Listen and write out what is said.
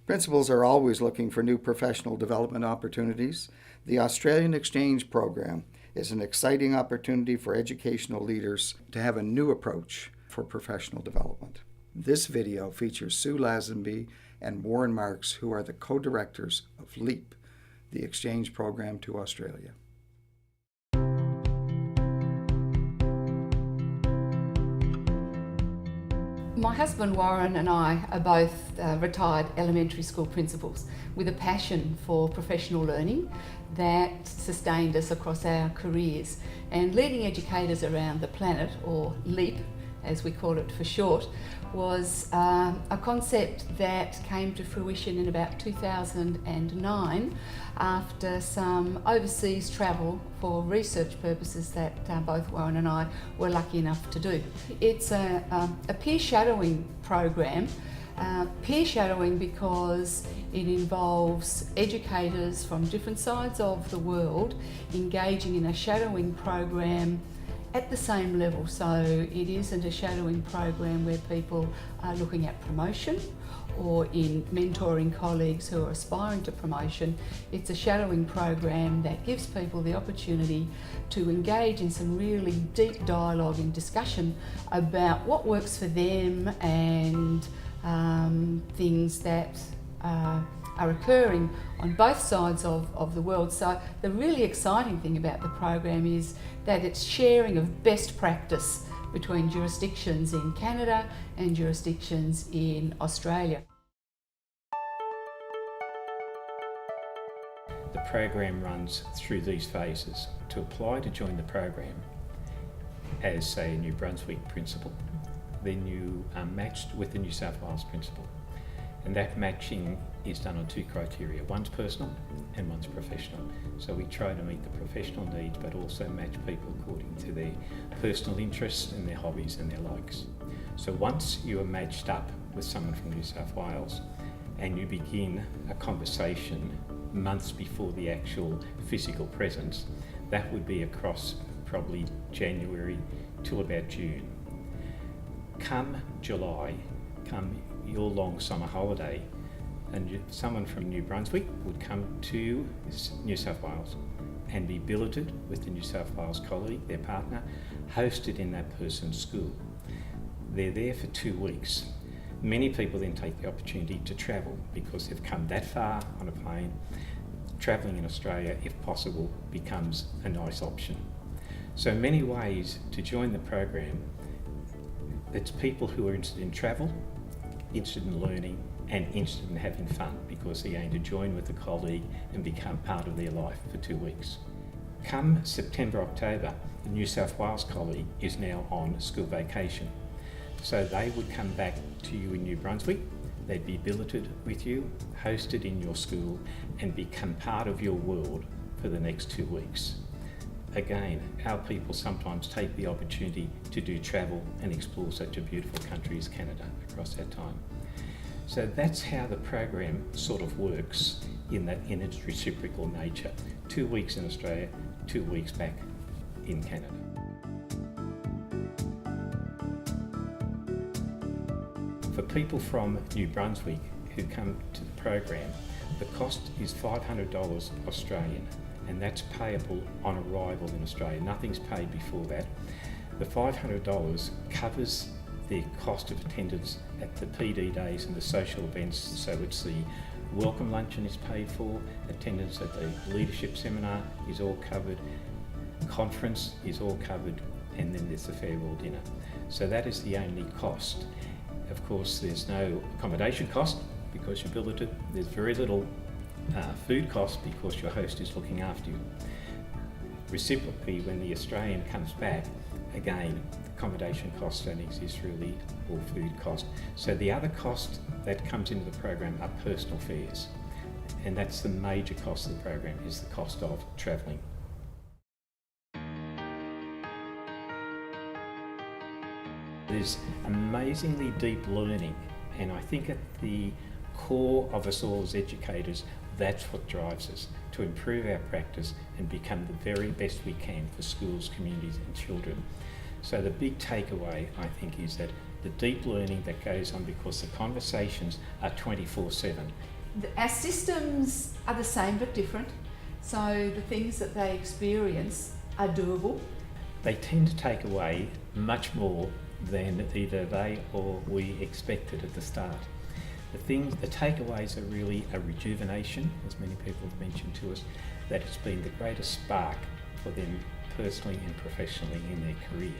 Principals are always looking for new professional development opportunities. The Australian Exchange Program is an exciting opportunity for educational leaders to have a new approach for professional development. This video features Sue Lazenby and Warren Marks, who are the co-directors of LEAP, the Exchange Program to Australia. My husband Warren and I are both retired elementary school principals with a passion for professional learning that sustained us across our careers. And leading educators around the planet, or LEAP as we call it for short, was a concept that came to fruition in about 2009 after some overseas travel for research purposes that both Warren and I were lucky enough to do. It's a peer shadowing program. Peer shadowing because it involves educators from different sides of the world engaging in a shadowing program at the same level. So it isn't a shadowing program where people are looking at promotion or in mentoring colleagues who are aspiring to promotion. It's a shadowing program that gives people the opportunity to engage in some really deep dialogue and discussion about what works for them and things that are occurring on both sides of the world. So the really exciting thing about the program is that it's sharing of best practice between jurisdictions in Canada and jurisdictions in Australia. The program runs through these phases. To apply to join the program as, say, a New Brunswick principal, then you are matched with the New South Wales principal. And that matching is done on two criteria. One's personal and one's professional. So we try to meet the professional needs but also match people according to their personal interests and their hobbies and their likes. So once you are matched up with someone from New South Wales and you begin a conversation months before the actual physical presence, that would be across probably January till about June. Come July, come your long summer holiday, and someone from New Brunswick would come to New South Wales and be billeted with the New South Wales colleague, their partner, hosted in that person's school. They're there for 2 weeks. Many people then take the opportunity to travel because they've come that far on a plane. Travelling in Australia, if possible, becomes a nice option. So many ways to join the program. It's people who are interested in travel, interested in learning and interested in having fun because they're going to join with a colleague and become part of their life for 2 weeks. Come September, October, the New South Wales colleague is now on school vacation. So they would come back to you in New Brunswick, they'd be billeted with you, hosted in your school and become part of your world for the next 2 weeks. Again, our people sometimes take the opportunity to do travel and explore such a beautiful country as Canada across that time. So that's how the program sort of works in its reciprocal nature. 2 weeks in Australia, 2 weeks back in Canada. For people from New Brunswick who come to the program, the cost is $500 Australian. And that's payable on arrival in Australia. Nothing's paid before that. The $500 covers the cost of attendance at the PD days and the social events. So it's the welcome luncheon is paid for, attendance at the leadership seminar is all covered, conference is all covered, and then there's the farewell dinner. So that is the only cost. Of course, there's no accommodation cost because you're billeted. There's very little food costs because your host is looking after you. Reciprocally, when the Australian comes back, again, accommodation costs don't exist really, or food cost. So the other cost that comes into the program are personal fares, and that's the major cost of the program, is the cost of travelling. There's amazingly deep learning, and I think at the core of us all as educators, that's what drives us, to improve our practice and become the very best we can for schools, communities and children. So the big takeaway, I think, is that the deep learning that goes on because the conversations are 24/7. Our systems are the same but different, so the things that they experience are doable. They tend to take away much more than either they or we expected at the start. The takeaways are really a rejuvenation, as many people have mentioned to us, that it's been the greatest spark for them personally and professionally in their career.